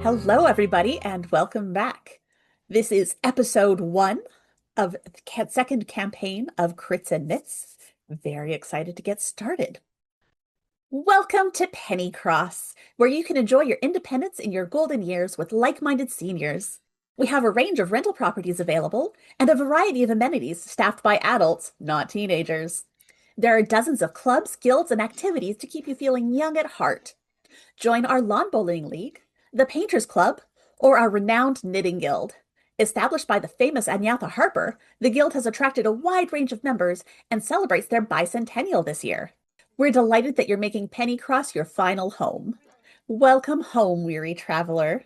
Hello, everybody, and welcome back. This is episode 1 of the second campaign of Crits and Knits. Very excited to get started. Welcome to Pennycross, where you can enjoy your independence in your golden years with like-minded seniors. We have a range of rental properties available and a variety of amenities staffed by adults, not teenagers. There are dozens of clubs, guilds, and activities to keep you feeling young at heart. Join our lawn bowling league, the Painters Club, or our renowned knitting guild. Established by the famous Agnatha Harper, the guild has attracted a wide range of members and celebrates their bicentennial this year. We're delighted that you're making Pennycross your final home. Welcome home, weary traveler.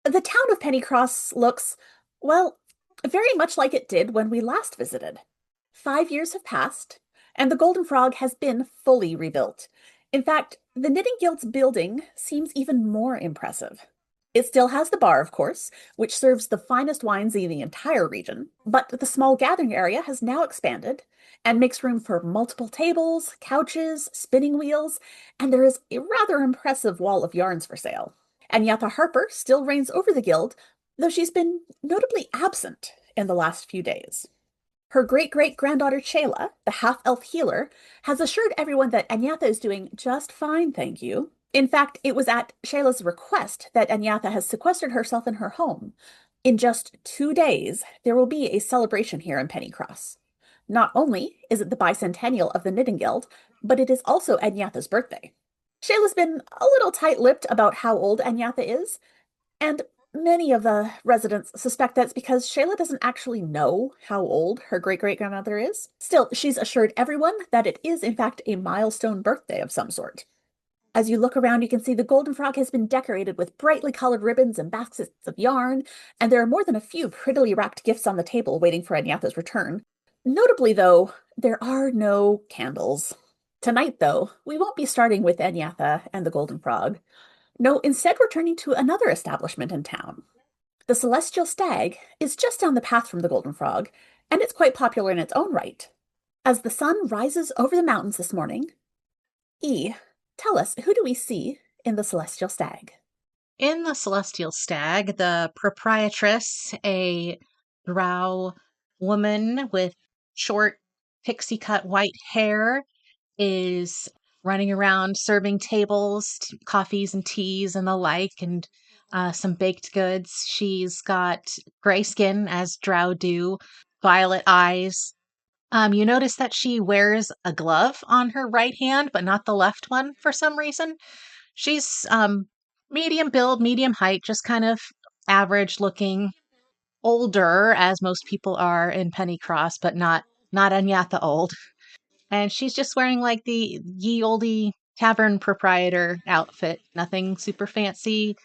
The town of Pennycross looks, well, very much like it did when we last visited. 5 years have passed, and the Golden Frog has been fully rebuilt. In fact, the Knitting Guild's building seems even more impressive. It still has the bar, of course, which serves the finest wines in the entire region, but the small gathering area has now expanded and makes room for multiple tables, couches, spinning wheels, and there is a rather impressive wall of yarns for sale. Agnatha Harper still reigns over the guild, though she's been notably absent in the last few days. Her great-great-granddaughter Shayla, the half-elf healer, has assured everyone that Agnatha is doing just fine, thank you. In fact, it was at Shayla's request that Agnatha has sequestered herself in her home. In just 2 days, there will be a celebration here in Pennycross. Not only is it the bicentennial of the Knitting Guild, but it is also Agnatha's birthday. Shayla's been a little tight-lipped about how old Agnatha is, and many of the residents suspect that's because Shayla doesn't actually know how old her great-great-grandmother is. Still, she's assured everyone that it is, in fact, a milestone birthday of some sort. As you look around, you can see the Golden Frog has been decorated with brightly colored ribbons and baskets of yarn, and there are more than a few prettily wrapped gifts on the table waiting for Agnatha's return. Notably, though, there are no candles. Tonight, though, we won't be starting with Agnatha and the Golden Frog. No, instead we're turning to another establishment in town. The Celestial Stag is just down the path from the Golden Frog, and it's quite popular in its own right. As the sun rises over the mountains this morning, tell us, who do we see in the Celestial Stag? In the Celestial Stag, the proprietress, a drow woman with short, pixie cut white hair, is running around serving tables, coffees and teas and the like, and some baked goods. She's got gray skin, as drow do, violet eyes. You notice that she wears a glove on her right hand, but not the left one for some reason. She's medium build, medium height, just kind of average looking, older as most people are in Pennycross, but not Agnatha old. And she's just wearing like the ye olde tavern proprietor outfit, nothing super fancy,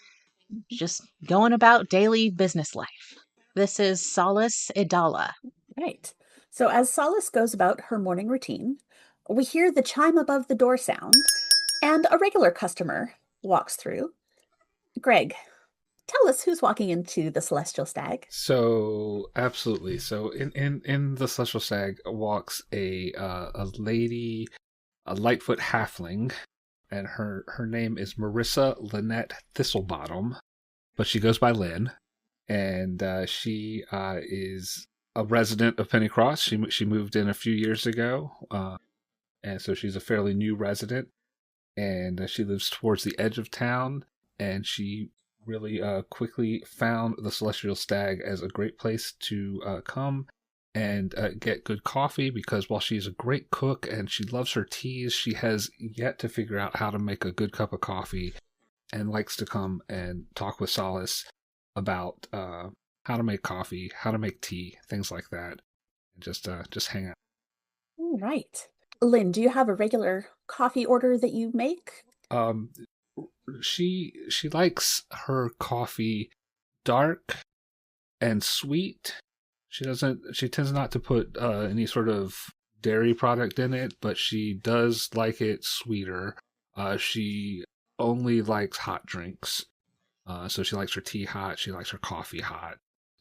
just going about daily business life. This is Solace Idala. Right. So as Solace goes about her morning routine, we hear the chime above the door sound, and a regular customer walks through. Greg, tell us who's walking into the Celestial Stag. So absolutely. So in the Celestial Stag walks a lady, a Lightfoot halfling, and her name is Marissa Lynette Thistlebottom, but she goes by Lynn, and she is a resident of Pennycross. She moved in a few years ago, and so she's a fairly new resident, and she lives towards the edge of town, and she really quickly found the Celestial Stag as a great place to come and get good coffee, because while she's a great cook and she loves her teas, she has yet to figure out how to make a good cup of coffee, and likes to come and talk with Solace about how to make coffee, how to make tea, things like that, and just hang out. All right. Lynn, do you have a regular coffee order that you make? Um, she likes her coffee dark and sweet. She tends not to put any sort of dairy product in it, but she does like it sweeter. She only likes hot drinks. So she likes her tea hot, she likes her coffee hot.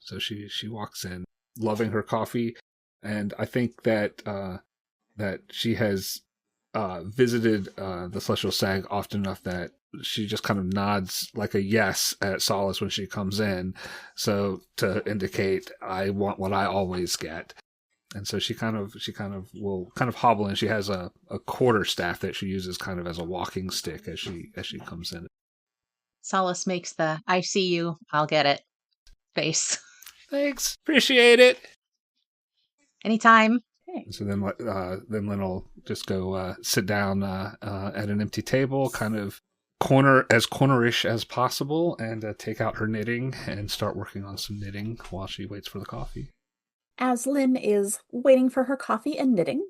So she walks in loving her coffee, and I think that that she has visited the Celestial Stag often enough that she just kind of nods like a yes at Solace when she comes in, so to indicate I want what I always get. And so she kind of will kind of hobble in. She has a quarter staff that she uses kind of as a walking stick as she comes in. Solace makes the "I see you, I'll get it" face. Thanks, appreciate it. Anytime. Okay. So then Lynn will just go sit down at an empty table, kind of cornerish as possible, and take out her knitting and start working on some knitting while she waits for the coffee. As Lynn is waiting for her coffee and knitting,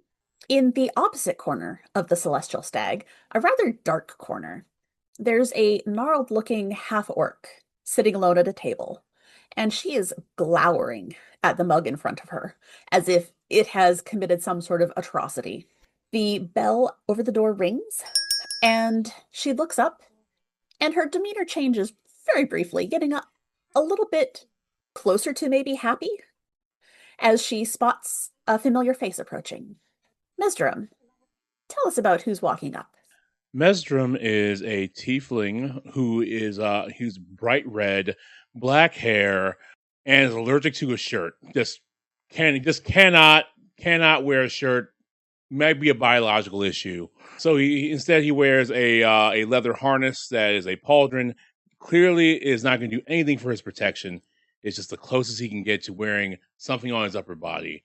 in the opposite corner of the Celestial Stag, a rather dark corner, there's a gnarled-looking half-orc sitting alone at a table, and she is glowering at the mug in front of her, as if it has committed some sort of atrocity. The bell over the door rings, and she looks up, and her demeanor changes very briefly, getting a little bit closer to maybe happy, as she spots a familiar face approaching. Mesdoram, tell us about who's walking up. Mesdoram is a tiefling who is who's bright red, black hair, and is allergic to a shirt. Just cannot wear a shirt. Might be a biological issue. So instead he wears a leather harness that is a pauldron. Clearly is not going to do anything for his protection. It's just the closest he can get to wearing something on his upper body.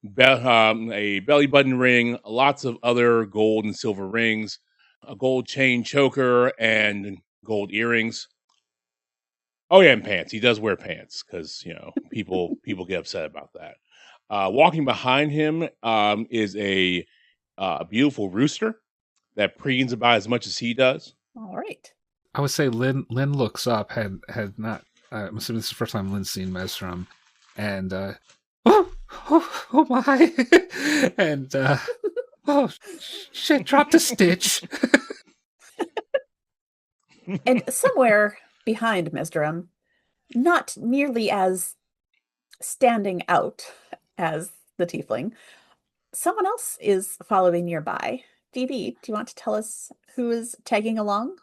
A belly button ring, lots of other gold and silver rings, a gold chain choker, and gold earrings. Oh yeah, and pants. He does wear pants because people get upset about that. Walking behind him is a beautiful rooster that preens about as much as he does. All right. I would say Lynn looks up, had not. I'm assuming this is the first time Lynn's seen Mesdoram, and oh my, and oh shit, dropped a stitch. And somewhere behind Mesdoram, not nearly as standing out as the tiefling, someone else is following nearby. DB, do you want to tell us who is tagging along?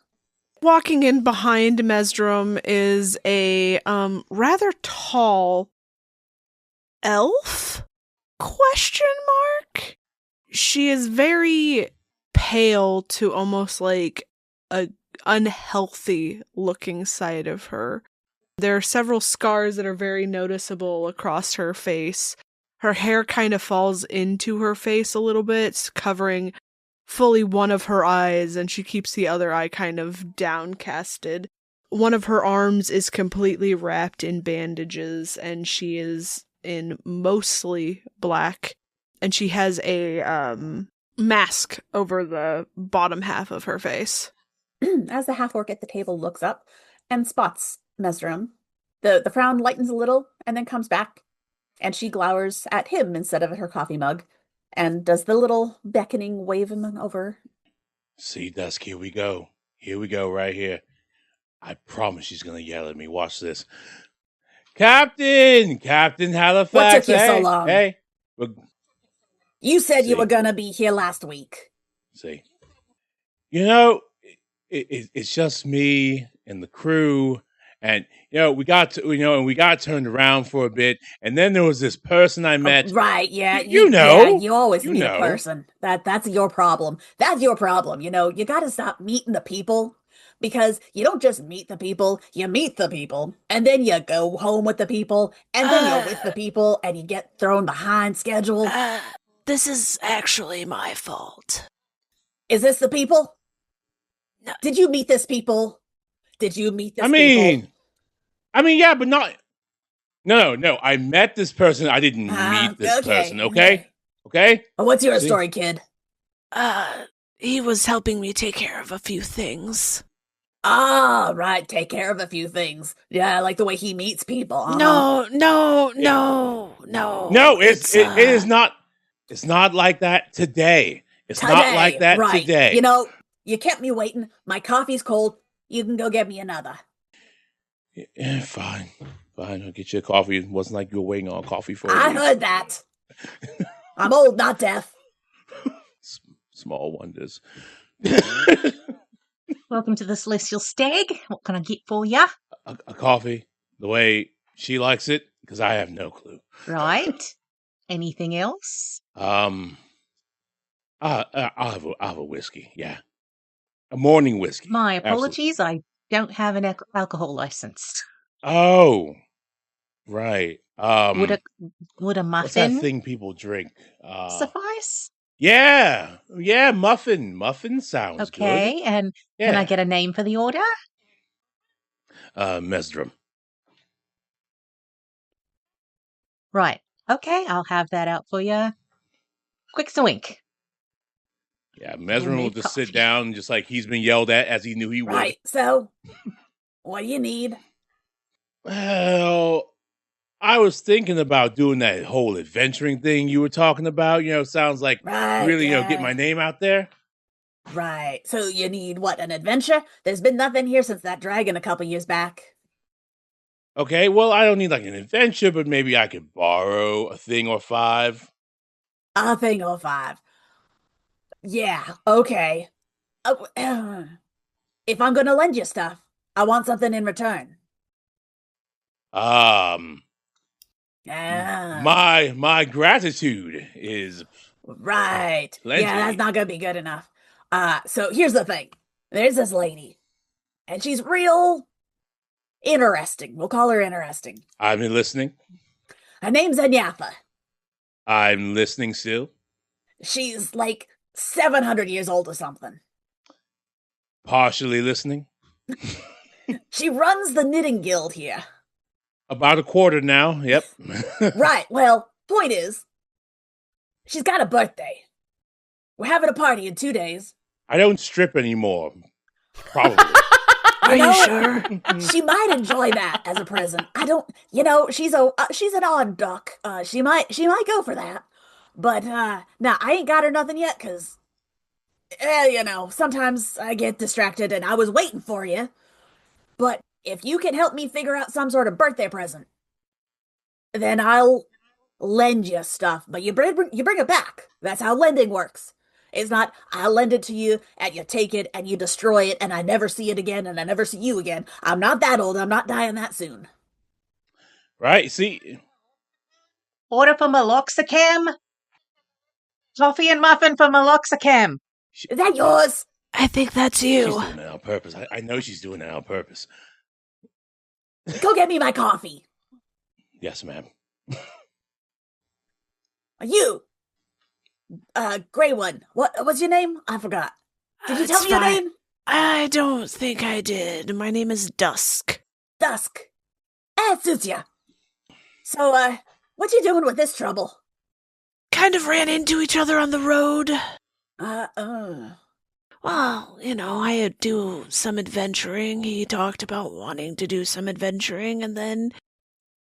Walking in behind Mesdoram is a rather tall elf? Question mark? She is very pale to almost like a unhealthy looking side of her. There are several scars that are very noticeable across her face. Her hair kind of falls into her face a little bit, covering fully one of her eyes, and she keeps the other eye kind of downcasted. One of her arms is completely wrapped in bandages, and she is in mostly black, and she has a mask over the bottom half of her face. As the half-orc at the table looks up and spots Mesdoram, the frown lightens a little and then comes back, and she glowers at him instead of at her coffee mug, and does the little beckoning wave him over. See, Dusk, here we go. Here we go, right here. I promise she's going to yell at me. Watch this. Captain Halifax. What took you so hey, long? Hey. You said See. you were gonna be here last week. See. It's just me and the crew. And, we got turned around for a bit. And then there was this person I met. Right, yeah. Yeah, you always you meet know. a person. That's your problem. That's your problem. You gotta stop meeting the people. Because you don't just meet the people, you meet the people, and then you go home with the people, and then you're with the people, and you get thrown behind schedule. This is actually my fault. Is this the people? No. Did you meet this people? People? I mean, yeah, but not. No. I met this person. I didn't meet this person. Okay. Well, what's your story, kid? He was helping me take care of a few things. Ah, right. Take care of a few things. Yeah, I like the way he meets people. No. It is not. It's not like that today. It's not like that right. today. You kept me waiting. My coffee's cold. You can go get me another. Yeah, fine. I'll get you a coffee. It wasn't like you were waiting on coffee for. I heard that. I'm old, not deaf. small wonders. Welcome to the Celestial Stag. What can I get for ya? A coffee, the way she likes it, because I have no clue. Right. Anything else? I'll have a whiskey. Yeah, a morning whiskey. My Absolutely. apologies. I don't have an alcohol license. Oh, right. Would a What's that muffin thing people drink? suffice? Yeah, muffin. Muffin sounds Okay. good. And Yeah. can I get a name for the order? Mesdoram. Right. Okay. I'll have that out for you. Quick wink. Yeah, Mesdoram will Homemade just sit coffee. down, just like he's been yelled at as he knew he would. Right, so what do you need? Well, I was thinking about doing that whole adventuring thing you were talking about. Sounds like Right, really, yeah. get my name out there. Right, so you need what, an adventure? There's been nothing here since that dragon a couple years back. Okay, well, I don't need like an adventure, but maybe I could borrow a thing or five. A thing or five. Yeah, okay. If I'm gonna lend you stuff, I want something in return. My gratitude is Right. plenty. Yeah, that's not gonna be good enough. So here's the thing. There's this lady, and she's real interesting. We'll call her interesting. I've been listening. Her name's Agnatha. I'm listening still. She's like 700 years old or something. Partially listening. She runs the knitting guild here. About a quarter now. Yep. Right. Well, point is, she's got a birthday. We're having a party in 2 days. I don't strip anymore. Probably. Are you sure? She might enjoy that as a present. I don't, she's an odd duck. She might go for that. But nah, I ain't got her nothing yet, cause sometimes I get distracted, and I was waiting for you. But if you can help me figure out some sort of birthday present, then I'll lend you stuff. But you bring it back. That's how lending works. It's not, I lend it to you, and you take it, and you destroy it, and I never see it again, and I never see you again. I'm not that old. I'm not dying that soon. Right? See? Order for Meloxicam. Coffee and muffin for Meloxicam. Is that yours? I think that's you. She's doing that on purpose. I know she's doing that on purpose. Go get me my coffee. Yes, ma'am. You. Gray one. What's your name? I forgot. Did you tell me your fine. name? I don't think I did. My name is Dusk. Dusk. It suits ya. So, what you doing with this trouble? Kind of ran into each other on the road. Well, I do some adventuring. He talked about wanting to do some adventuring, and then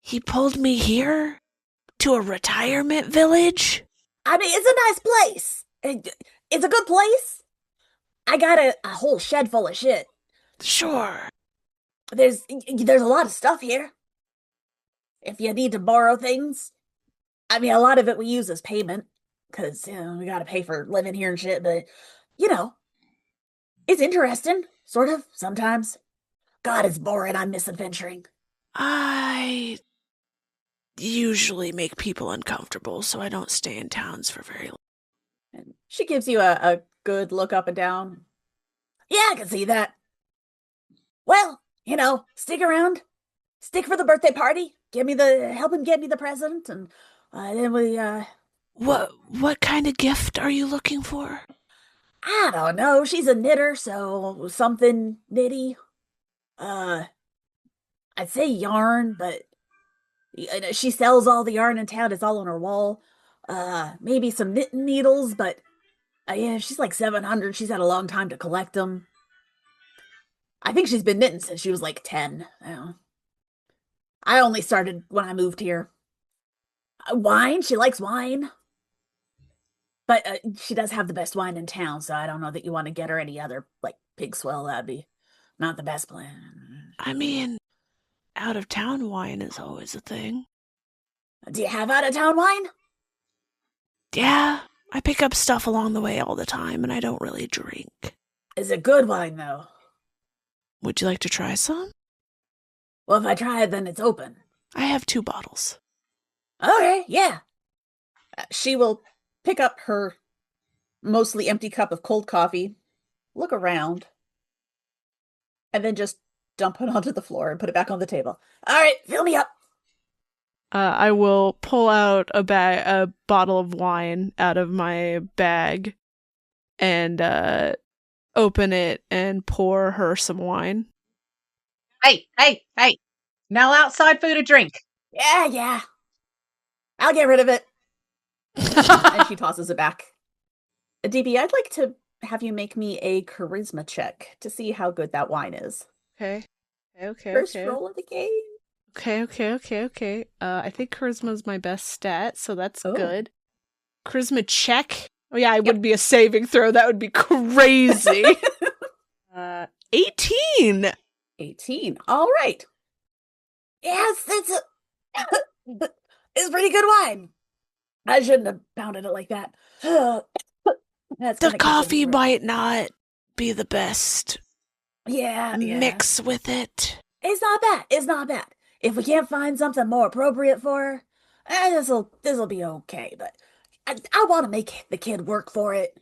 he pulled me here to a retirement village. I mean, it's a nice place. It's a good place. I got a whole shed full of shit. Sure. There's a lot of stuff here. If you need to borrow things. I mean, a lot of it we use as payment, because, we gotta pay for living here and shit, but, it's interesting, sort of, sometimes. God, it's boring. I miss adventuring. I usually make people uncomfortable, so I don't stay in towns for very long. And she gives you a good look up and down. Yeah, I can see that. Well, stick around. Stick for the birthday party. Help him get me the present, and then we, What kind of gift are you looking for? I don't know. She's a knitter, so something knitty. I'd say yarn, but she sells all the yarn in town. It's all on her wall. Maybe some knitting needles, but yeah, she's like 700. She's had a long time to collect them. I think she's been knitting since she was like 10. I only started when I moved here. Wine? She likes wine. But she does have the best wine in town, so I don't know that you want to get her any other, like, pig swell. That'd be not the best plan. I mean, out-of-town wine is always a thing. Do you have out-of-town wine? Yeah, I pick up stuff along the way all the time, and I don't really drink. Is it good wine, though? Would you like to try some? Well, if I try it, then it's open. I have 2 bottles. Okay, yeah. She will pick up her mostly empty cup of cold coffee, look around, and then just dump it onto the floor and put it back on the table. All right, fill me up. I will pull out a bottle of wine out of my bag and open it and pour her some wine. Hey! No outside food or drink. Yeah. I'll get rid of it. And she tosses it back. DB, I'd like to have you make me a charisma check to see how good that wine is. Okay. First roll of the game. Okay. I think charisma is my best stat, so that's good. Charisma check. Oh yeah, it would be a saving throw. That would be crazy. 18. 18. All right. Yes, it's pretty good wine. I shouldn't have pounded it like that. The coffee might not be the best. Yeah. Mix with it. It's not bad. If we can't find something more appropriate for her, this'll be okay. But I want to make the kid work for it.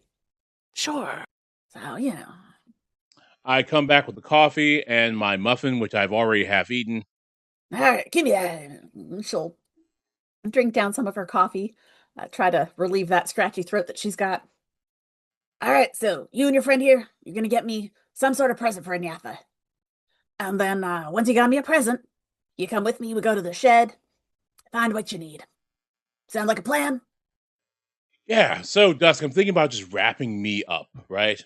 Sure. So, I come back with the coffee and my muffin, which I've already half eaten. All right, give me that. She'll drink down some of her coffee, try to relieve that scratchy throat that she's got. All right, so you and your friend here, you're going to get me some sort of present for Agnatha. And then once you got me a present, you come with me, we go to the shed, find what you need. Sound like a plan? Yeah, so Dusk, I'm thinking about just wrapping me up, right?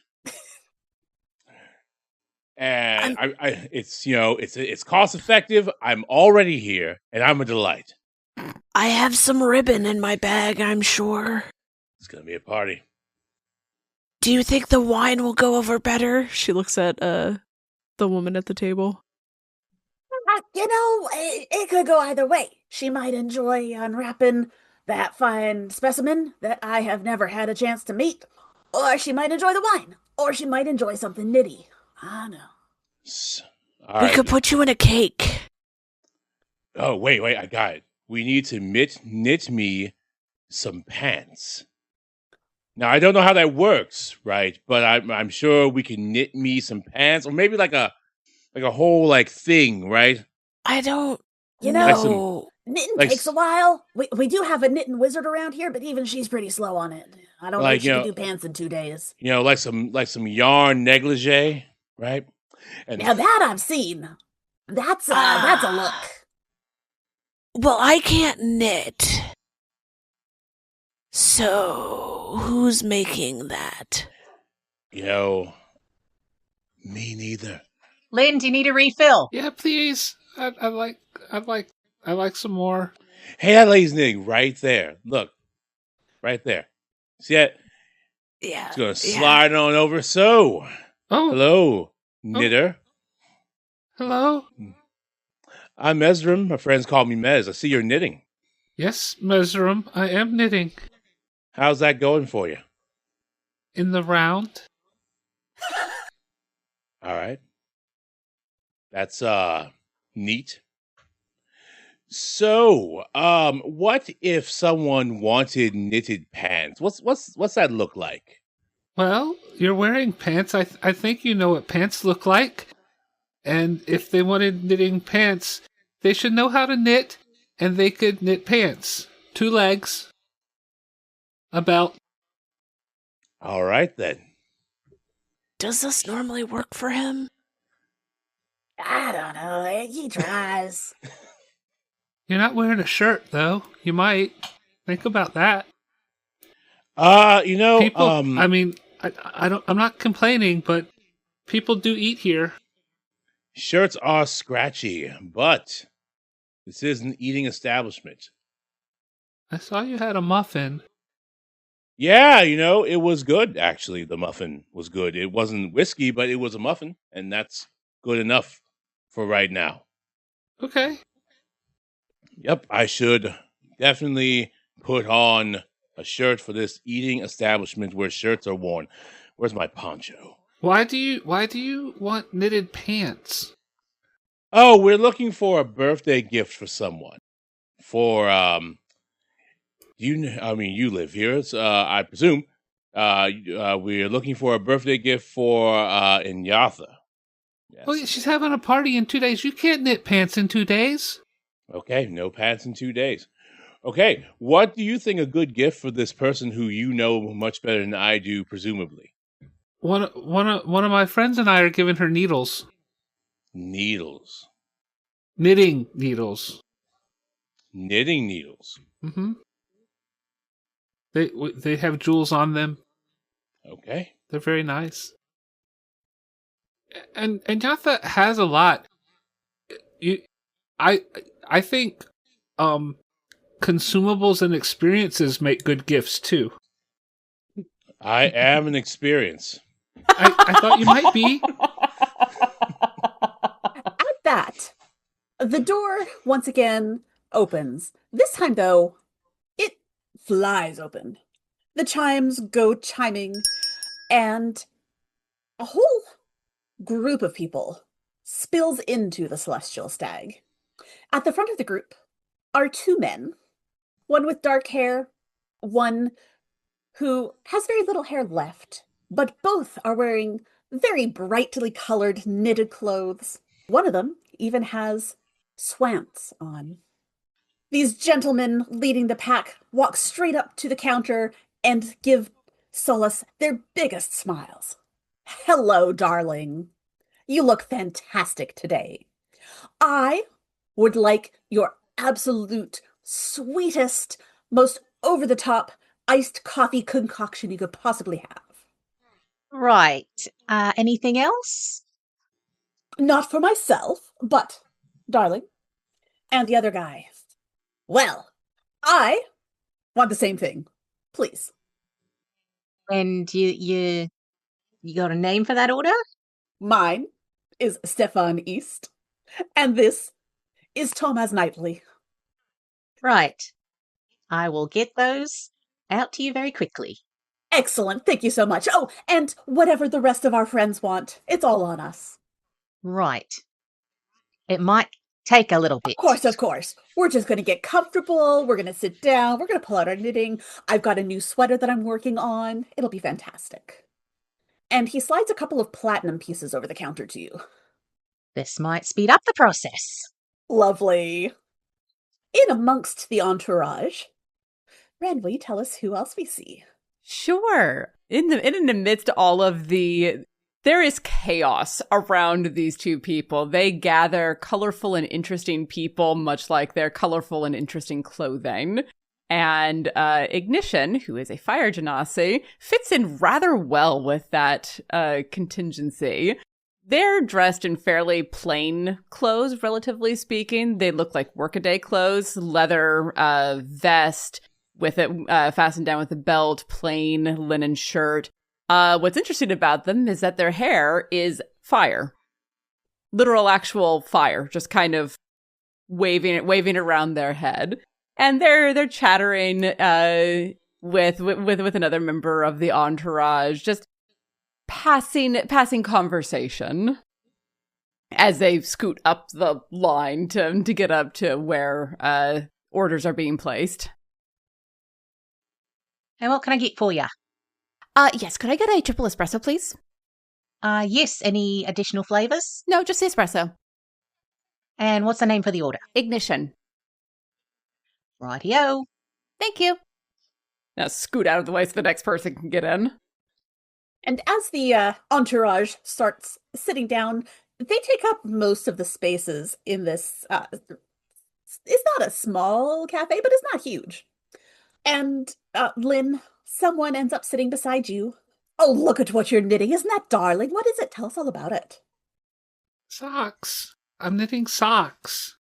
And it's cost effective. I'm already here, and I'm a delight. I have some ribbon in my bag, I'm sure. It's gonna be a party. Do you think the wine will go over better? She looks at the woman at the table. It could go either way. She might enjoy unwrapping that fine specimen that I have never had a chance to meet. Or she might enjoy the wine. Or she might enjoy something nitty. I don't know. We could put you in a cake. Oh, wait, I got it. We need to knit me some pants. Now, I don't know how that works, right? But I'm sure we can knit me some pants, or maybe like a whole thing, right? I don't know. Knitting takes a while. We do have a knitting wizard around here, but even she's pretty slow on it. I don't know if she can do pants in 2 days. Like some yarn negligee, right? And now that I've seen. That's a look. Well, I can't knit. So, who's making that? Me neither. Lynn, do you need a refill? Yeah, please. I'd like some more. Hey, that lady's knitting right there. Look, right there. See that? Yeah. It's gonna slide on over. So, hello, knitter. Hello. I'm Mesdoram. My friends call me Mez. I see you're knitting. Yes, Mesdoram. I am knitting. How's that going for you? In the round. All right. That's neat. So, what if someone wanted knitted pants? What's that look like? Well, you're wearing pants. I think you know what pants look like. And if they wanted knitting pants, they should know how to knit, and they could knit pants. 2 legs. A belt. All right, then. Does this normally work for him? I don't know. He tries. You're not wearing a shirt, though. You might. Think about that. People, I mean, I'm not complaining, but people do eat here. Shirts are scratchy, but this is an eating establishment. I saw you had a muffin. Yeah, it was good, actually. The muffin was good. It wasn't whiskey, but it was a muffin, and that's good enough for right now. Okay. Yep, I should definitely put on A shirt for this eating establishment where shirts are worn. Where's my poncho? Why do you want knitted pants? Oh, we're looking for a birthday gift for someone. For you live here, so, I presume. We're looking for a birthday gift for Agnatha. Yes. Oh, yeah, she's having a party in 2 days. You can't knit pants in 2 days. Okay, no pants in 2 days. Okay, what do you think a good gift for this person who you know much better than I do, presumably? One of my friends and I are giving her needles. Needles. Knitting needles. Knitting needles. Mm-hmm. They have jewels on them. Okay. They're very nice. And Agnatha has a lot. I think consumables and experiences make good gifts too. I am an experience. I thought you might be. At that, the door once again opens. This time, though, it flies open. The chimes go chiming, and a whole group of people spills into the Celestial Stag. At the front of the group are two men, one with dark hair, one who has very little hair left, but both are wearing very brightly colored knitted clothes. One of them even has swants on. These gentlemen leading the pack walk straight up to the counter and give Solace their biggest smiles. Hello, darling. You look fantastic today. I would like your absolute sweetest, most over-the-top iced coffee concoction you could possibly have. Right. Anything else? Not for myself, but, darling, and the other guy. Well, I want the same thing. Please. And you got a name for that order? Mine is Stefan East, and this is Thomas Knightley. Right. I will get those out to you very quickly. Excellent. Thank you so much. Oh, and whatever the rest of our friends want, it's all on us. Right. It might take a little bit. Of course. We're just going to get comfortable. We're going to sit down. We're going to pull out our knitting. I've got a new sweater that I'm working on. It'll be fantastic. And he slides a couple of platinum pieces over the counter to you. This might speed up the process. Lovely. In amongst the entourage, Ren, will you tell us who else we see? Sure. In the midst of all of there is chaos around these two people. They gather colorful and interesting people, much like their colorful and interesting clothing. And Ignition, who is a fire genasi, fits in rather well with that contingency. They're dressed in fairly plain clothes, relatively speaking. They look like workaday clothes, leather vest with it fastened down with a belt, plain linen shirt. What's interesting about them is that their hair is fire. Literal actual fire, just kind of waving around their head. And they're chattering with another member of the entourage, just passing conversation as they scoot up the line to get up to where orders are being placed. And what can I get for you? Yes, could I get a triple espresso, please? Yes. Any additional flavors? No, just the espresso. And what's the name for the order? Ignition. Rightio. Thank you. Now scoot out of the way so the next person can get in. And as the entourage starts sitting down, they take up most of the spaces in this. It's not a small cafe, but it's not huge. And Lynn, someone ends up sitting beside you. Oh, look at what you're knitting. Isn't that darling? What is it? Tell us all about it. Socks. I'm knitting socks.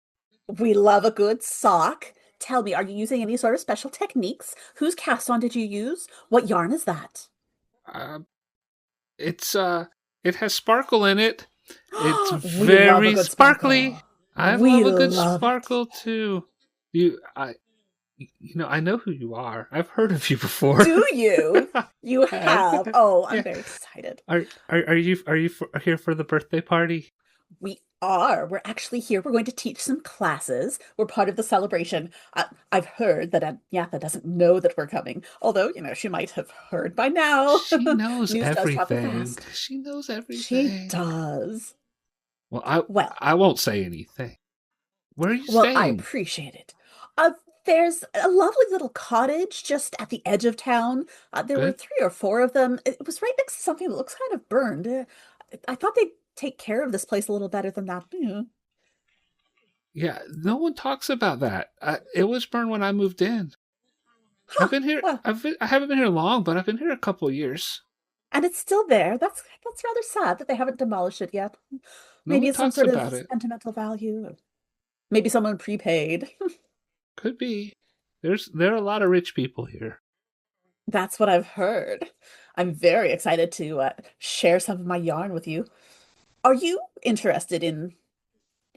We love a good sock. Tell me, are you using any sort of special techniques? Whose cast on did you use? What yarn is that? It has sparkle in it. It's We love a very good sparkly. sparkle. I We love a good love it. sparkle too. I know who you are. I've heard of you before. Do you? You have. Oh, I'm Yeah. very excited. Are you here for the birthday party? We are. We're actually here. We're going to teach some classes. We're part of the celebration. I've heard that Agnatha doesn't know that we're coming. Although, she might have heard by now. She knows News does travel everything. fast. She knows everything. She does. Well, Well, I won't say anything. Where are you well, I staying? appreciate it. There's a lovely little cottage just at the edge of town. There were Good. 3 or 4 of them. It was right next to something that looks kind of burned. I thought they'd take care of this place a little better than that. Yeah, no one talks about that. It was burned when I moved in. Huh, I've been here. well, I haven't been here long, but I've been here a couple of years. and it's still there. That's rather sad that they haven't demolished it yet. No Maybe one it's some talks sort about of it. sentimental value. Maybe someone prepaid. Could be. There are a lot of rich people here. That's what I've heard. I'm very excited to share some of my yarn with you. Are you interested in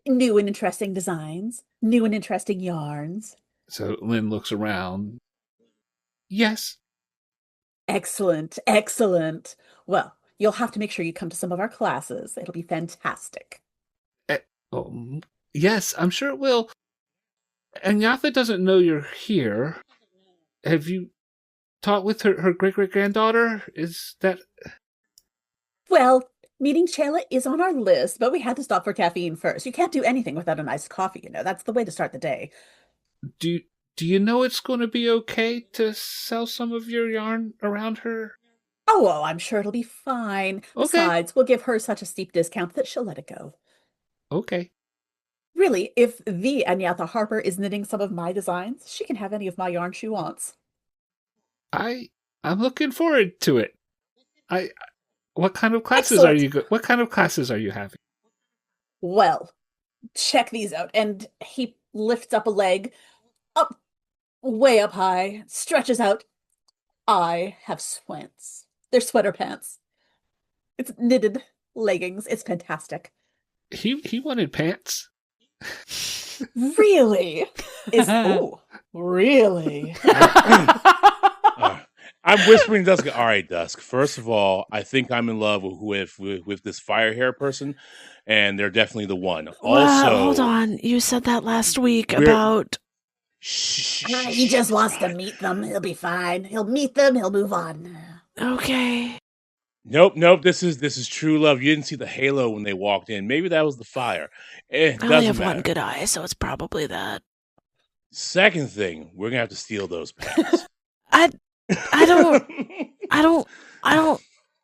new and interesting designs, new and interesting yarns? So Lynn looks around. Yes. Excellent, excellent. Well, you'll have to make sure you come to some of our classes. It'll be fantastic. Oh, yes, I'm sure it will. Agnatha doesn't know you're here. Have you taught with her great-great-granddaughter? Is that... Well, meeting Shayla is on our list, but we had to stop for caffeine first. You can't do anything without a nice coffee, That's the way to start the day. Do you know it's going to be okay to sell some of your yarn around her? Oh, well, I'm sure it'll be fine. Okay. Besides, we'll give her such a steep discount that she'll let it go. Okay. Really, if the Agnatha Harper is knitting some of my designs, she can have any of my yarn she wants. I'm looking forward to it. What kind of classes are you What kind of classes are you having? Well, check these out. And he lifts up a leg, up, way up high, stretches out. I have swants. They're sweater pants. It's knitted leggings. It's fantastic. He wanted pants. Really? Really? I'm whispering to Dusk. All right, Dusk. First of all, I think I'm in love with this fire hair person, and they're definitely the one. Also, hold on. You said that last week about. He just wants to meet them. He'll be fine. He'll meet them. He'll move on. Okay. Nope. This is true love. You didn't see the halo when they walked in. Maybe that was the fire. It I only doesn't have matter. one good eye, so it's probably that. Second thing, we're gonna have to steal those pants. I don't.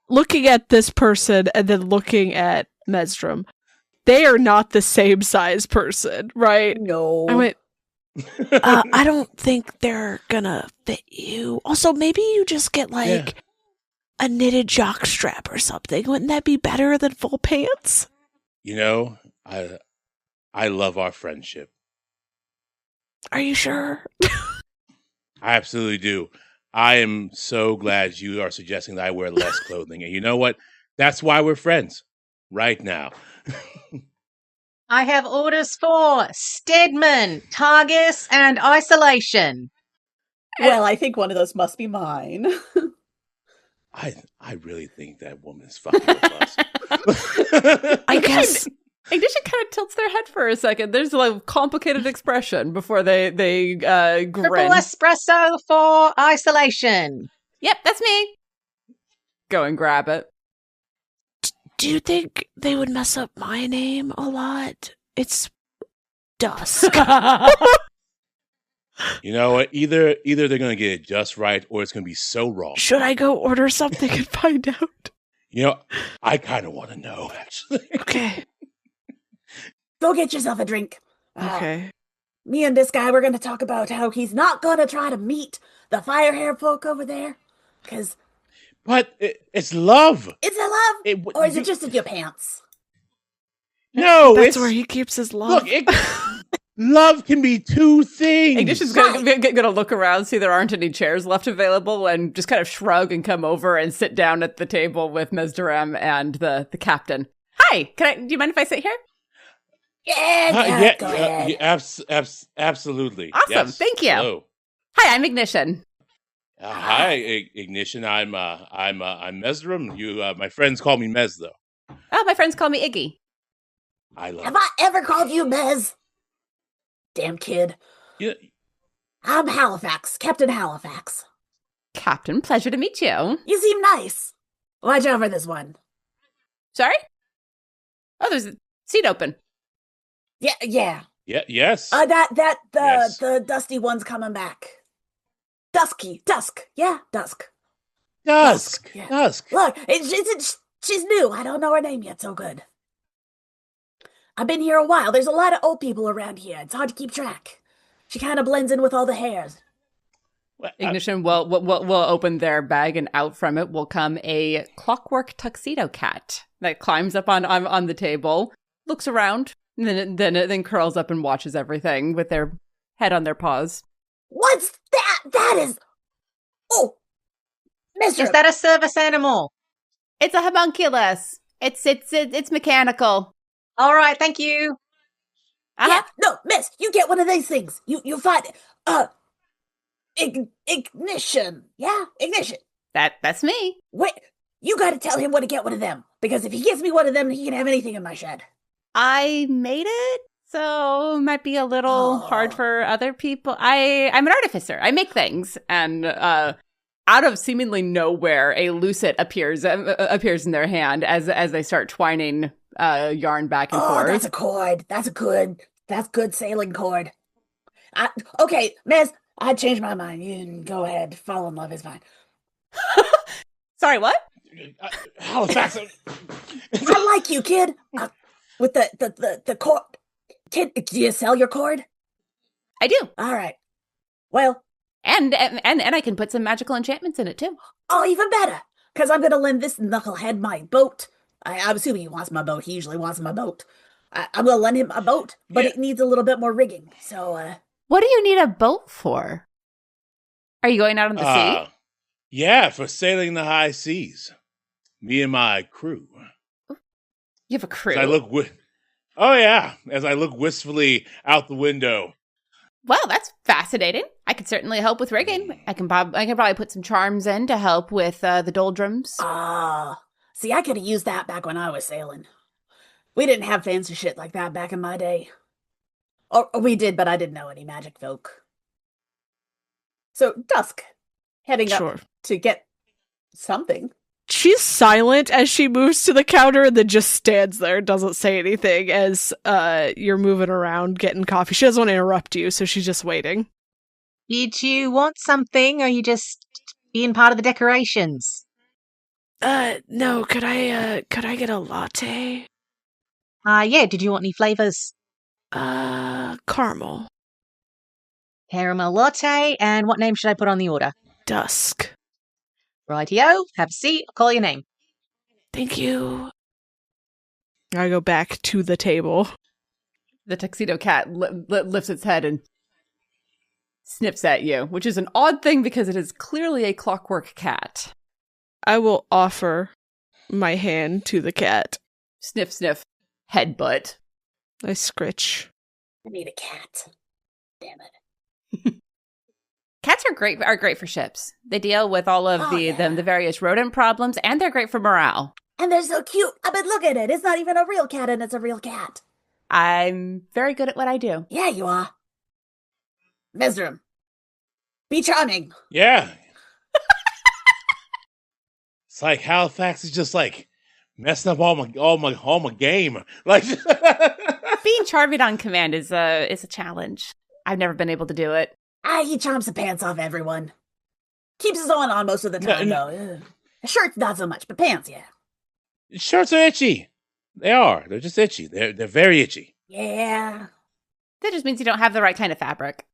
Looking at this person and then looking at Mesdoram, they are not the same size person, right? No. I went. I don't think they're gonna fit you. Also, maybe you just get a knitted jock strap or something. Wouldn't that be better than full pants? I love our friendship. Are you sure? I absolutely do. I am so glad you are suggesting that I wear less clothing. And you know what? That's why we're friends right now. I have orders for Stedman, Targus, and Isolation. Well, I think one of those must be mine. I really think that woman's fucking with us. I guess. Ignition kind of tilts their head for a second. There's a complicated expression before they grin. Triple espresso for Isolation. Yep, that's me. Go and grab it. Do you think they would mess up my name a lot? It's Dusk. You know what? Either they're gonna get it just right, or it's gonna be so wrong. Should I go order something and find out? I kind of want to know, actually. Okay. Go get yourself a drink. Okay. Me and this guy, we're going to talk about how he's not going to try to meet the fire hair folk over there. Because... But it's love. Is it love? Or is it just in your pants? No, That's where he keeps his love. Look, love can be two things. Ignition's gonna look around, see there aren't any chairs left available, and just kind of shrug and come over and sit down at the table with Mesdoram and the captain. Hi, do you mind if I sit here? Yeah, go ahead. Absolutely. Awesome, Yes. thank you. Hello. Hi, I'm Ignition. Hi, Ignition. I'm Mesdoram. My friends call me Mez, though. Oh, my friends call me Iggy. I love Have I ever called you Mez? Damn kid. it. I'm Halifax, Captain Halifax. Captain, pleasure to meet you. You seem nice. Watch over this one. Sorry? Oh, there's a seat open. Yeah. Yes. The dusty one's coming back. Dusk. Yeah, Dusk. Dusk. Yeah. Dusk. Look, she's new. I don't know her name yet so good. I've been here a while. There's a lot of old people around here. It's hard to keep track. She kind of blends in with all the hairs. Ignition will open their bag, and out from it will come a clockwork tuxedo cat that climbs up on the table, looks around, and then curls up and watches everything with their head on their paws. What's that? That is... Oh! Mister... Is that a service animal? It's a homunculus. It's mechanical. All right, thank you. Yeah, no, miss, you get one of these things. You find... Ignition. Yeah, Ignition. That's me. Wait, you gotta tell him where to get one of them. Because if he gives me one of them, he can have anything in my shed. I made it, so it might be a little hard for other people. I'm an artificer. I make things, and out of seemingly nowhere, a lucet appears in their hand as they start twining yarn back and forth. That's a cord. That's good sailing cord. Okay, miss, I changed my mind. You can go ahead. Fall in love is fine. Sorry, what? Halifax. I like you, kid. With the cord. Kid, do you sell your cord? I do. All right. Well. And I can put some magical enchantments in it, too. Oh, even better. Because I'm going to lend this knucklehead my boat. I'm assuming he wants my boat. He usually wants my boat. I'm going to lend him a boat, but it needs a little bit more rigging. So, What do you need a boat for? Are you going out on the sea? Yeah, for sailing the high seas. Me and my crew. You have a crew? As I look wistfully out the window. Well, that's fascinating. I could certainly help with rigging. I can probably put some charms in to help with the doldrums. See, I could have used that back when I was sailing. We didn't have fancy shit like that back in my day. Or we did, but I didn't know any magic folk. So, Dusk, heading up to get something. She's silent as she moves to the counter and then just stands there, doesn't say anything as you're moving around getting coffee. She doesn't want to interrupt you, so she's just waiting. Did you want something, or are you just being part of the decorations? No, could I get a latte? Yeah, did you want any flavors? Caramel. Caramel latte, and what name should I put on the order? Dusk. Rightio, have a seat, I'll call your name. Thank you. I go back to the table. The tuxedo cat lifts its head and sniffs at you, which is an odd thing because it is clearly a clockwork cat. I will offer my hand to the cat. Sniff, sniff, headbutt. I scritch. I need a cat. Damn it. Cats are great for ships. They deal with all of the various rodent problems, and they're great for morale. And they're so cute. I mean, look at it. It's not even a real cat, and it's a real cat. I'm very good at what I do. Yeah, you are. Mesdoram. Be charming. Yeah. It's like Halifax is just like messing up all my game. Like being charming on command is a challenge. I've never been able to do it. He charms the pants off everyone. Keeps his own on most of the time, though. Shirts, not so much, but pants, yeah. Shirts are itchy. They are. They're just itchy. They're very itchy. Yeah. That just means you don't have the right kind of fabric.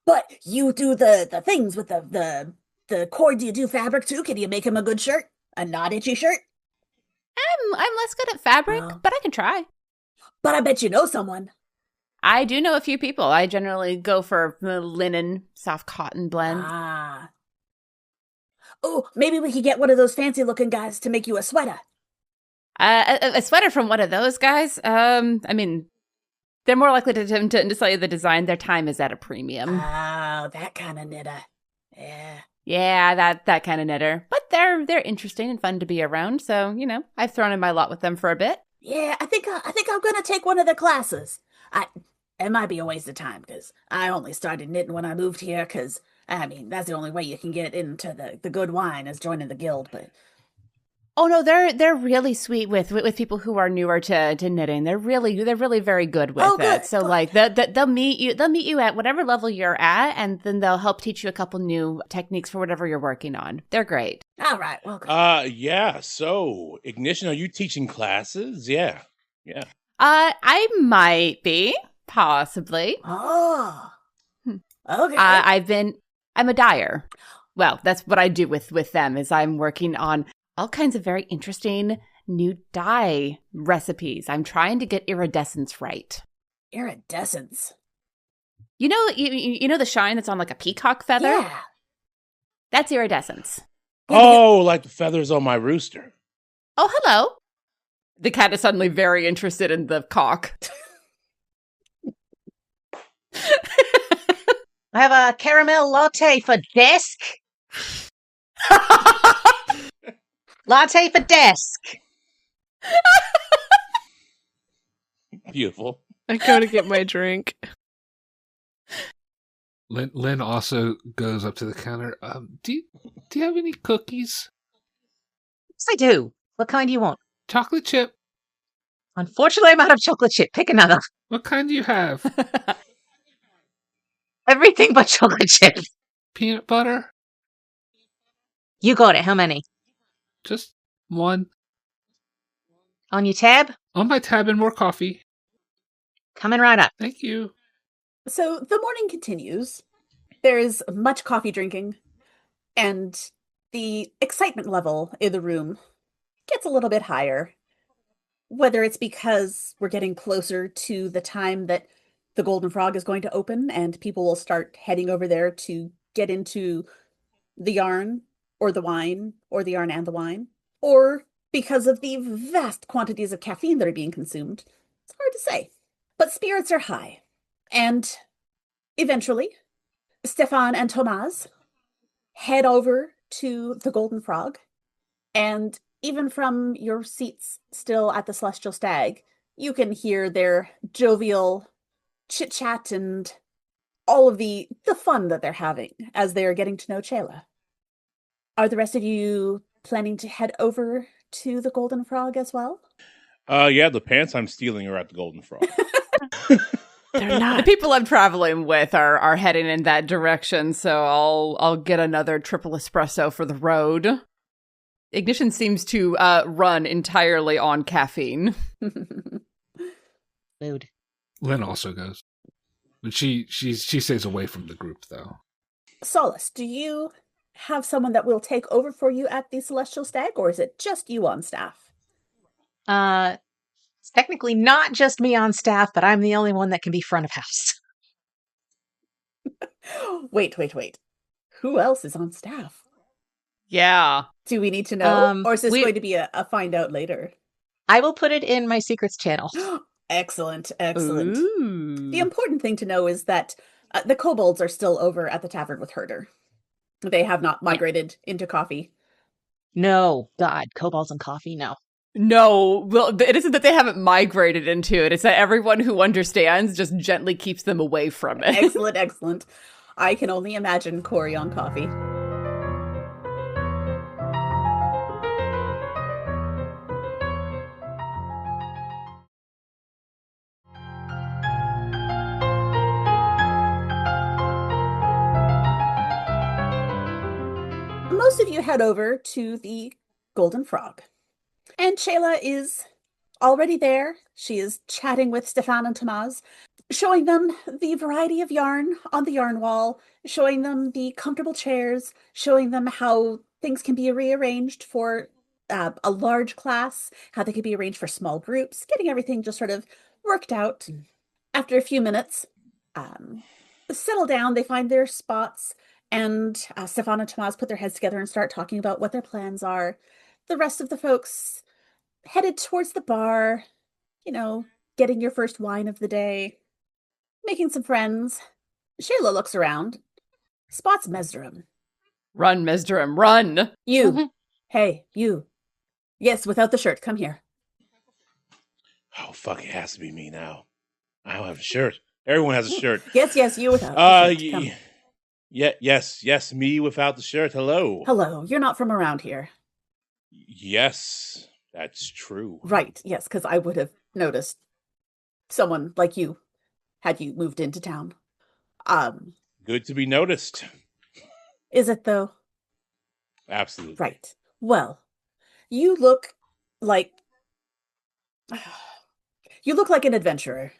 But you do the things with the cord. Do you do fabric, too? Can you make him a good shirt? A not itchy shirt? I'm less good at fabric, but I can try. But I bet you know someone. I do know a few people. I generally go for linen, soft cotton blend. Oh, maybe we could get one of those fancy-looking guys to make you a sweater. A sweater from one of those guys? I mean, They're more likely to sell you the design. Their time is at a premium. Oh, that kind of knitter. Yeah. Yeah, that kind of knitter. But they're interesting and fun to be around. So, I've thrown in my lot with them for a bit. Yeah, I think I'm gonna take one of the classes. It might be a waste of time because I only started knitting when I moved here. Because I mean, that's the only way you can get into the good wine is joining the guild. But Oh no, they're really sweet with people who are newer to knitting. They're really very good with good. it. So like they'll meet you at whatever level you're at, and then they'll help teach you a couple new techniques for whatever you're working on. They're great. All right, well, good. Yeah. So, Ignition, are you teaching classes? Yeah. I might be possibly. Oh, Hmm. okay. I'm a dyer. Well, that's what I do with them is I'm working on all kinds of very interesting new dye recipes. I'm trying to get iridescence right. Iridescence. You know the shine that's on like a peacock feather? Yeah. That's iridescence. Oh, like the feathers on my rooster. Oh, hello. The cat is suddenly very interested in the cock. I have a caramel latte for desk. Latte for desk. Beautiful. I go to get my drink. Lynn also goes up to the counter. Do you have any cookies? Yes, I do. What kind do you want? Chocolate chip. Unfortunately, I'm out of chocolate chip. Pick another. What kind do you have? Everything but chocolate chip. Peanut butter? You got it. How many? Just one. On your tab? On my tab and more coffee. Coming right up. Thank you. So the morning continues. There is much coffee drinking, and the excitement level in the room gets a little bit higher. Whether it's because we're getting closer to the time that the Golden Frog is going to open and people will start heading over there to get into the yarn or the wine or the yarn and the wine, or because of the vast quantities of caffeine that are being consumed. It's hard to say. But spirits are high. And eventually, Stefan and Thomas head over to the Golden Frog. And even from your seats still at the Celestial Stag, you can hear their jovial chit-chat and all of the fun that they're having as they're getting to know Chayla. Are the rest of you planning to head over to the Golden Frog as well? Yeah, the pants I'm stealing are at the Golden Frog. They're not. The people I'm traveling with are heading in that direction, so I'll get another triple espresso for the road. Ignition seems to run entirely on caffeine. Mood. Lynn also goes. But she stays away from the group, though. Solace, do you have someone that will take over for you at the Celestial Stag, or is it just you on staff? It's technically not just me on staff, but I'm the only one that can be front of house. Wait. Who else is on staff? Yeah. Do we need to know? Or is this we- going to be a find out later? I will put it in my secrets channel. Excellent. Ooh. The important thing to know is that the kobolds are still over at the tavern with Herder. They have not migrated into coffee. No, God, kobolds and coffee, no. No, well, it isn't that they haven't migrated into it. It's that everyone who understands just gently keeps them away from it. Excellent. I can only imagine Corey on coffee. Most of you head over to the Golden Frog. And Shayla is already there. She is chatting with Stefan and Tamaz, showing them the variety of yarn on the yarn wall, showing them the comfortable chairs, showing them how things can be rearranged for a large class, how they can be arranged for small groups, getting everything just sort of worked out. After a few minutes, settle down, they find their spots, and Stefan and Tamaz put their heads together and start talking about what their plans are. The rest of the folks headed towards the bar, getting your first wine of the day, making some friends. Shayla looks around, spots Mesdoram. Run, Mesdoram, run! You. Hey, you. Yes, without the shirt. Come here. Oh, fuck, it has to be me now. I don't have a shirt. Everyone has a shirt. Yes, you without the shirt. Come. Yes, me without the shirt. Hello. Hello, you're not from around here. Yes, that's true. Right, yes, because I would have noticed someone like you had you moved into town. Good to be noticed. Is it though? Absolutely. Right. Well, you look like an adventurer.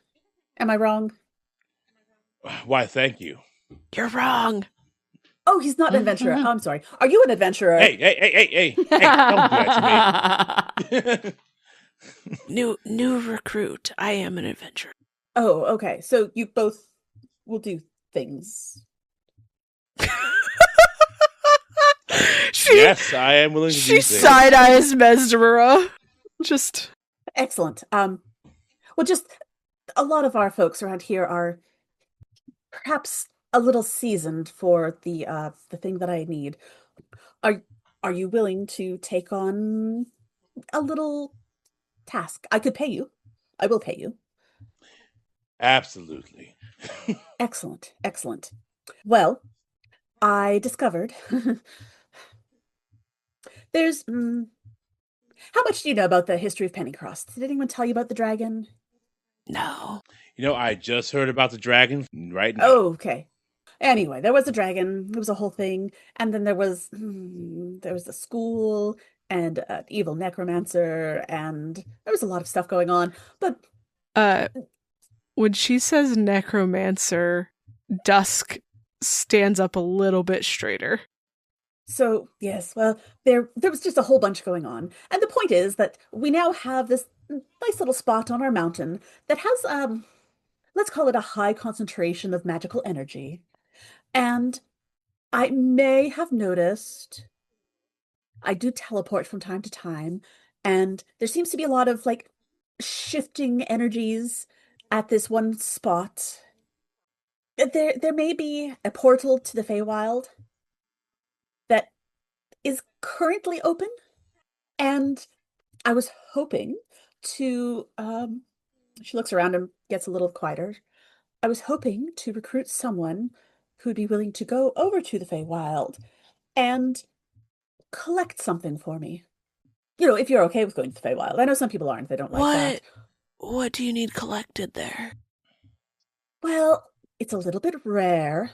Am I wrong? Why, thank you. You're wrong. Oh, he's not an adventurer. Oh, I'm sorry. Are you an adventurer? Hey, don't do that to me. New recruit. I am an adventurer. Oh, okay. So you both will do things. Yes, I am willing to do She things. side-eyes Mesdora. Just excellent. Well, just a lot of our folks around here are perhaps a little seasoned for the thing that I need. Are you willing to take on a little task? I could pay you. I will pay you. Absolutely. Excellent. Well, I discovered there's how much do you know about the history of Pennycross? Did anyone tell you about the dragon? no. I just heard about the dragon right now. Oh, okay. Anyway, there was a dragon. It was a whole thing, and then there was a school and an evil necromancer, and there was a lot of stuff going on. But when she says necromancer, Dusk stands up a little bit straighter. So, yes, well, there was just a whole bunch going on. And the point is that we now have this nice little spot on our mountain that has, let's call it a high concentration of magical energy. And I may have noticed I do teleport from time to time, and there seems to be a lot of, like, shifting energies at this one spot. There may be a portal to the Feywild that is currently open, and I was hoping to she looks around and gets a little quieter. I was hoping to recruit someone who'd be willing to go over to the Feywild and collect something for me. If you're okay with going to the Feywild. I know some people aren't, they don't like that. What do you need collected there? Well, it's a little bit rare,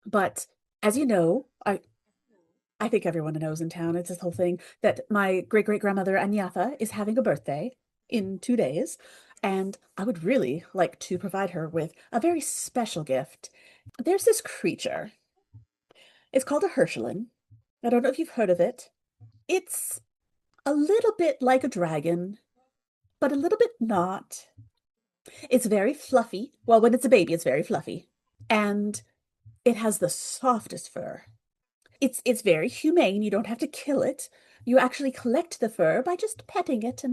but as you know, I think everyone knows in town, it's this whole thing, that my great-great-grandmother Agnatha is having a birthday in 2 days, and I would really like to provide her with a very special gift. There's this creature. It's called a Herschelin. I don't know if you've heard of it. It's a little bit like a dragon, but a little bit not. It's very fluffy. Well, when it's a baby, it's very fluffy. And it has the softest fur. It's very humane. You don't have to kill it. You actually collect the fur by just petting it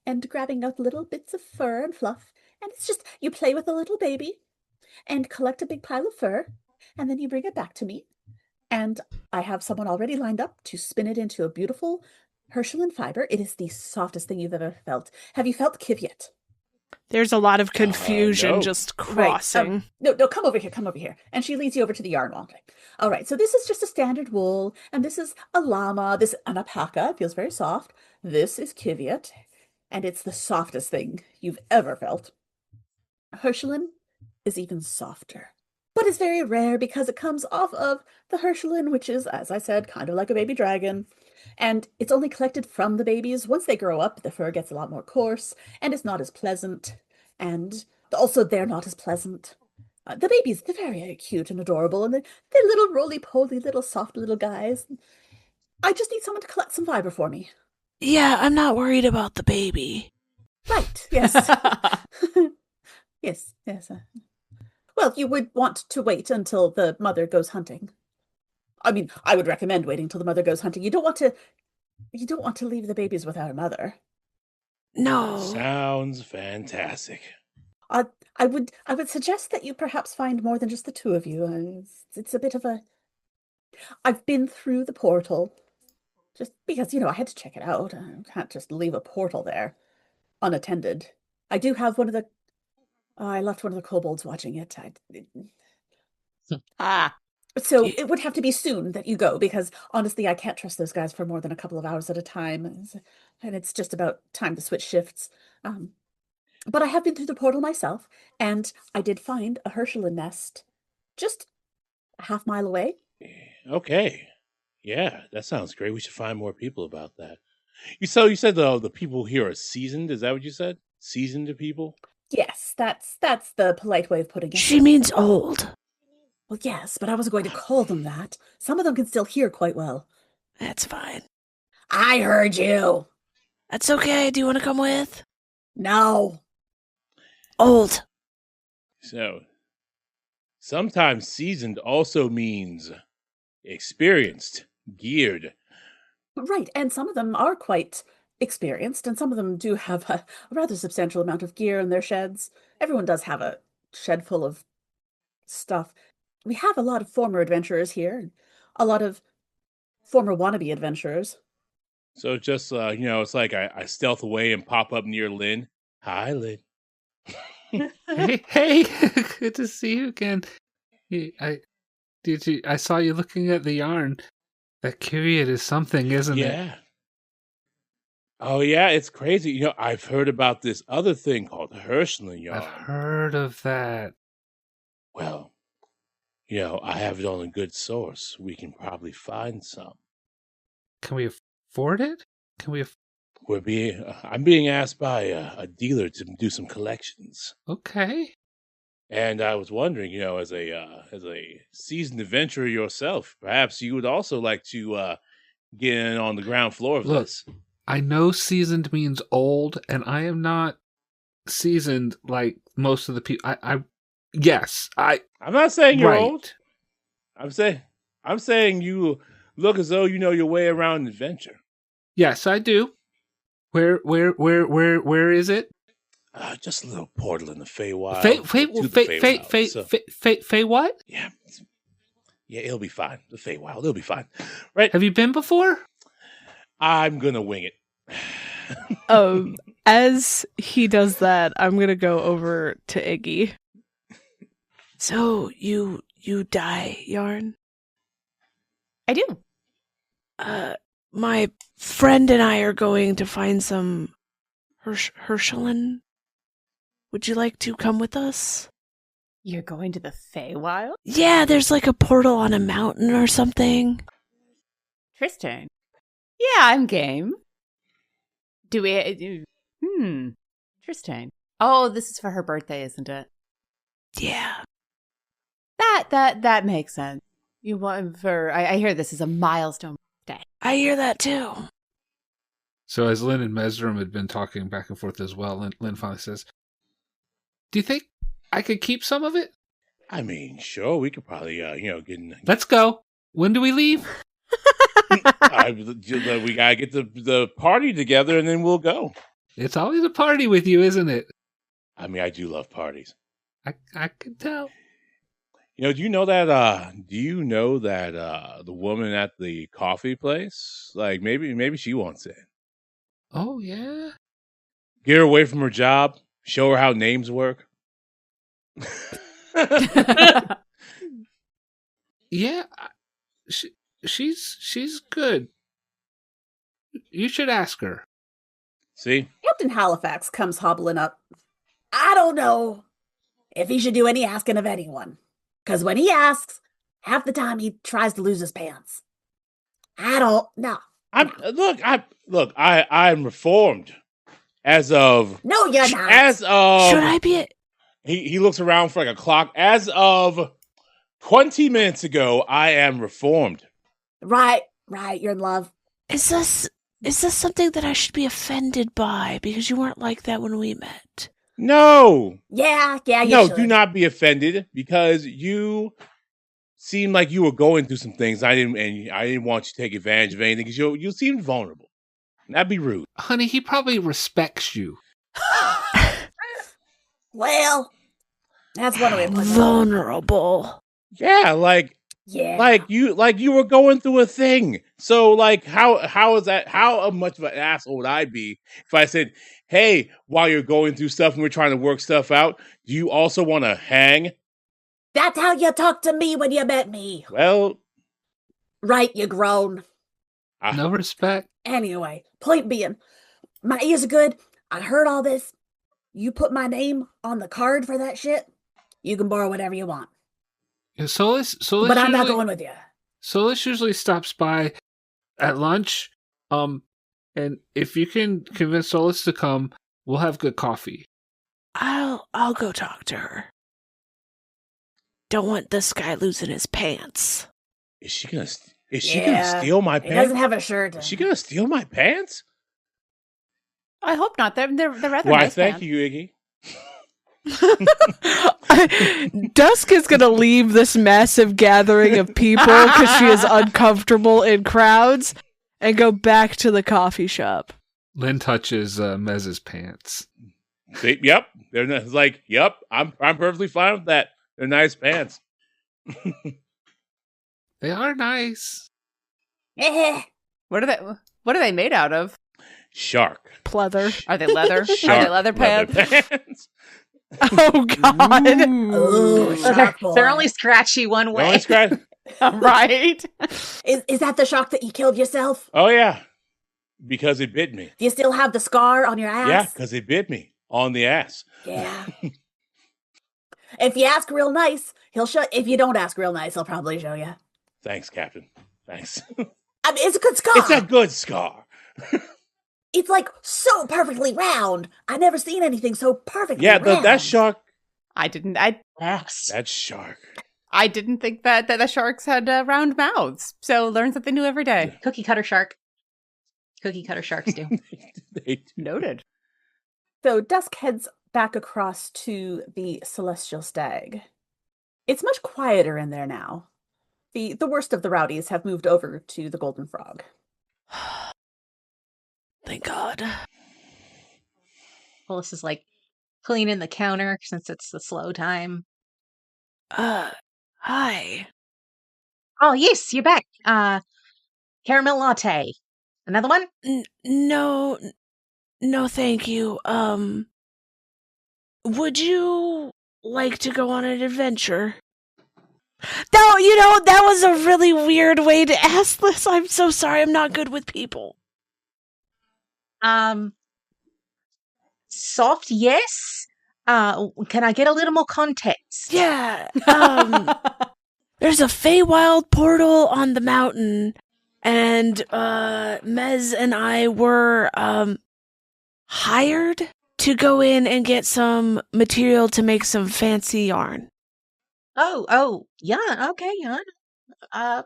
and grabbing out little bits of fur and fluff. And it's just, you play with a little baby and collect a big pile of fur, and then you bring it back to me. And I have someone already lined up to spin it into a beautiful Herschelin fiber. It is the softest thing you've ever felt. Have you felt Kiv yet? There's a lot of confusion no. just crossing. Right. No, come over here. And she leads you over to the yarn wall. All right, so this is just a standard wool, and this is a llama, this an alpaca. It feels very soft. This is Kiviat, and it's the softest thing you've ever felt. Herschelin is even softer, but it's very rare because it comes off of the Herschelin, which is, as I said, kind of like a baby dragon. And it's only collected from the babies. Once they grow up, the fur gets a lot more coarse, and it's not as pleasant. And also, they're not as pleasant. The babies, they're very cute and adorable, and they're little roly-poly, little soft little guys. I just need someone to collect some fiber for me. Yeah, I'm not worried about the baby. Right, yes. Yes. Well, you would want to wait until the mother goes hunting. I mean, I would recommend waiting till the mother goes hunting. You don't want to leave the babies without a mother. No. Sounds fantastic. I would suggest that you perhaps find more than just the two of you. It's a bit of a. I've been through the portal, just because I had to check it out. I can't just leave a portal there unattended. I do have one of the. I left one of the kobolds watching it. Ah, So it would have to be soon that you go, because honestly, I can't trust those guys for more than a couple of hours at a time, and it's just about time to switch shifts. But I have been through the portal myself, and I did find a Herschelin nest just a half mile away. Okay. Yeah, that sounds great. We should find more people about that. You said the people here are seasoned. Is that what you said? Seasoned people? Yes, that's the polite way of putting it. She means old. Well, yes, but I wasn't going to call them that. Some of them can still hear quite well. That's fine. I heard you. That's okay. Do you want to come with? No. Old. So, sometimes seasoned also means experienced, geared. Right, and some of them are quite experienced, and some of them do have a rather substantial amount of gear in their sheds. Everyone does have a shed full of stuff. We have a lot of former adventurers here, and a lot of former wannabe adventurers. So just it's like I stealth away and pop up near Lynn. Hi, Lynn. Hey, good to see you again. I saw you looking at the yarn. That period is something, isn't it? Yeah. Oh yeah, it's crazy. I've heard about this other thing called Herschelin yarn. I've heard of that. Well, I have it on a good source. We can probably find some. Can we afford it? I'm being asked by a dealer to do some collections. Okay. And I was wondering, as a seasoned adventurer yourself, perhaps you would also like to get in on the ground floor of this. I know seasoned means old, and I am not seasoned like most of the people. I'm not saying you're right. old. I'm saying you look as though you know your way around an adventure. Yes, I do. Where is it? Just a little portal in the Feywild. Fey what? Yeah, it'll be fine. The Feywild, it'll be fine. Right? Have you been before? I'm gonna wing it. As he does that, I'm gonna go over to Iggy. So you dye yarn? I do. My friend and I are going to find some Herschelin. Would you like to come with us? You're going to the Feywild? Yeah, there's like a portal on a mountain or something. Tristan. Yeah, I'm game. Do we... Tristan. Oh, this is for her birthday, isn't it? Yeah. That makes sense. You want for... I hear this is a milestone day. I hear that too. So as Lynn and Mesdoram had been talking back and forth as well, Lynn finally says, "Do you think I could keep some of it?" I mean, sure, we could probably, get in. Let's go. When do we leave? We gotta get the party together, and then we'll go. It's always a party with you, isn't it? I mean, I do love parties. I can tell. Do you know that? The woman at the coffee place, like maybe she wants it. Oh yeah. Get her away from her job. Show her how names work. Yeah, she's good. You should ask her. See? Captain Halifax comes hobbling up. I don't know if he should do any asking of anyone, because when he asks, half the time he tries to lose his pants. I don't know. I'm reformed. As of... No, you're not. As of... Should I be... He looks around for like a clock. As of 20 minutes ago, I am reformed. Right, you're in love. Is this something that I should be offended by? Because you weren't like that when we met. No. Yeah, you No, should. do not be offended, because you seemed like you were going through some things. I didn't want you to take advantage of anything, because you seemed vulnerable. That'd be rude. Honey, he probably respects you. Well, that's one way of putting it. Vulnerable. Yeah, like Yeah. you were going through a thing. So like how is that, how much of an asshole would I be if I said, hey, while you're going through stuff and we're trying to work stuff out, do you also want to hang? That's how you talked to me when you met me. Well, Right, you grown. No respect. Anyway, point being, my ears are good. I heard all this. You put my name on the card for that shit, you can borrow whatever you want. Yeah, Solace But I'm not usually- going with you. Solus usually stops by at lunch. And if you can convince Solus to come, we'll have good coffee. I'll go talk to her. Don't want this guy losing his pants. is she gonna Yeah, steal my He doesn't pants? have a shirt. Is she gonna steal my pants? I hope not. They're rather Why, nice. thank pants. you, Iggy. Dusk is gonna leave this massive gathering of people because she is uncomfortable in crowds and go back to the coffee shop. Lynn touches Mez's pants. Yep. Yep, I'm perfectly fine with that. They're nice pants. They are nice. What are they made out of? Shark. Pleather. Are they leather? Are Shark they leather pants? pants. Oh God. Ooh, shark boy. They're only scratchy one Don't way. scratch. Right. Is that the shock that you killed yourself? Oh yeah, because it bit me. Do you still have the scar on your ass? Yeah, because it bit me on the ass. Yeah. If you ask real nice, he'll show. If you don't ask real nice, he'll probably show you. Thanks, Captain. Thanks. I mean, it's a good scar. It's a good scar. It's like so perfectly round. I've never seen anything so perfectly Yeah, round. that shark. I didn't Yes. That shark. I didn't think that the sharks had round mouths. So learn something new every day. Cookie cutter shark. Cookie cutter sharks do. Noted. So Dusk heads back across to the Celestial Stag. It's much quieter in there now. The worst of the rowdies have moved over to the Golden Frog. Thank God. Solace is like cleaning the counter since it's the slow time. Hi. Oh yes, you're back. Caramel latte. Another one? No, thank you. Would you like to go on an adventure? No, that was a really weird way to ask this. I'm so sorry. I'm not good with people. Soft yes. Can I get a little more context? Yeah. There's a Feywild portal on the mountain, and Mez and I were hired to go in and get some material to make some fancy yarn. Oh, yeah, okay, yeah.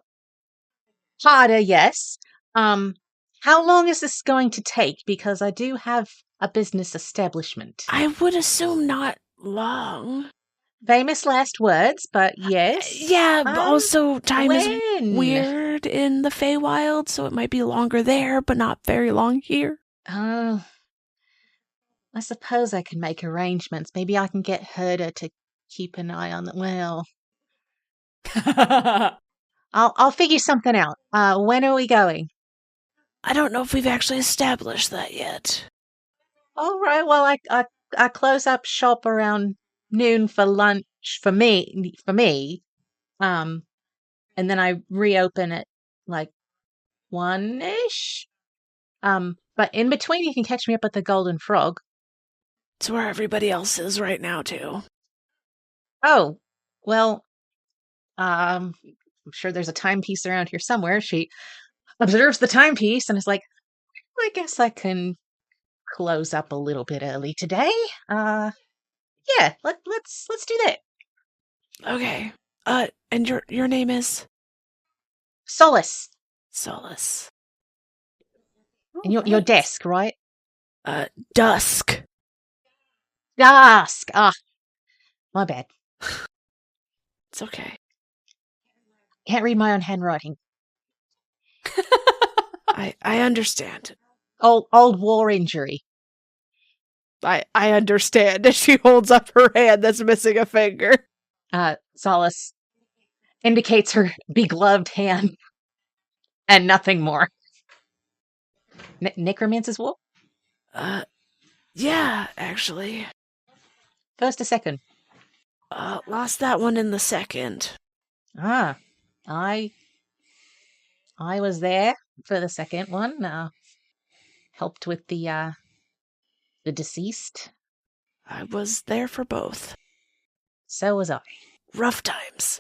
Harder, yes. How long is this going to take? Because I do have a business establishment. I would assume not long. Famous last words, but yes. Yeah, but also time is when? weird in the Feywild, so it might be longer there, but not very long here. I suppose I can make arrangements. Maybe I can get Herder to keep an eye on the well. I'll figure something out. When are we going? I don't know if we've actually established that yet. All right. Well, I close up shop around noon for lunch for me. And then I reopen at like 1-ish. But in between, you can catch me up at the Golden Frog. It's where everybody else is right now, too. Oh, well, I'm sure there's a timepiece around here somewhere. She observes the timepiece and is like, I guess I can close up a little bit early today. Yeah, let's do that. Okay. And your name is? Solace. Solace. And your desk, right? Dusk. Dusk. Ah, my bad. It's okay. Can't read my own handwriting. I understand. Old war injury. I understand. And she holds up her hand that's missing a finger. Solace indicates her begloved hand and nothing more. Necromancer's War? Yeah, actually. First or second? Lost that one in the second. I was there for the second one. Helped with the deceased. I was there for both. So was I. Rough times.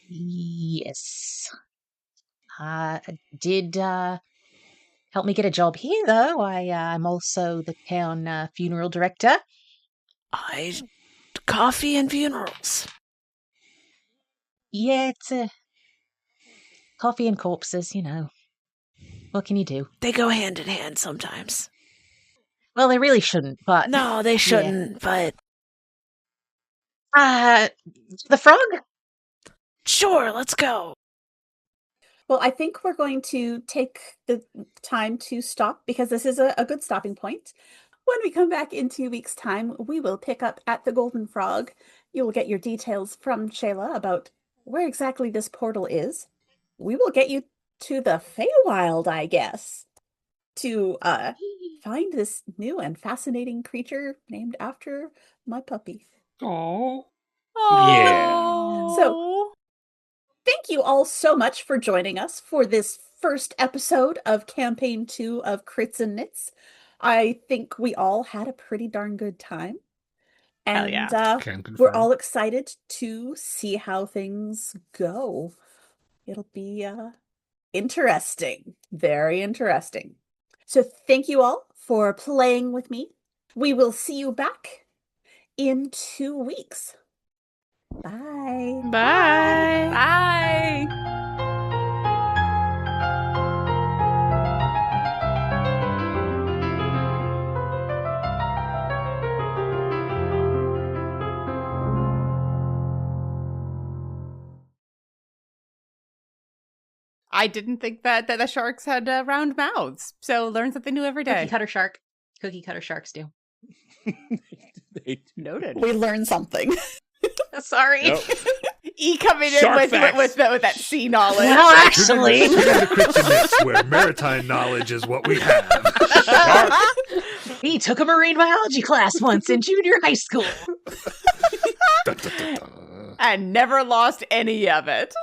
Yes. Did help me get a job here, though. I'm also the town funeral director. Coffee and funerals. Yeah, it's coffee and corpses, you know. What can you do? They go hand in hand sometimes. Well, they really shouldn't, but... No, they shouldn't, but... The frog? Sure, let's go. Well, I think we're going to take the time to stop because this is a good stopping point. When we come back in 2 weeks' time, we will pick up at the Golden Frog. You will get your details from Shayla about where exactly this portal is. We will get you to the Feywild, I guess, to find this new and fascinating creature named after my puppy. Oh. Yeah. So, thank you all so much for joining us for this first episode of Campaign 2 of Crits&Knits. I think we all had a pretty darn good time. And Can confirm. we're all excited to see how things go. It'll be interesting. Very interesting. So thank you all for playing with me. We will see you back in 2 weeks. Bye. Bye. Bye. I didn't think that the sharks had round mouths. So learn something new every day. Cookie cutter shark. Cookie cutter sharks do. Noted. We learned something. Sorry. Nope. E coming in Shark with facts. that sea knowledge. Well, actually. Tune into Crits&Knits, where maritime knowledge is what we have. He took a marine biology class once in junior high school. Da, da, da, da. And never lost any of it.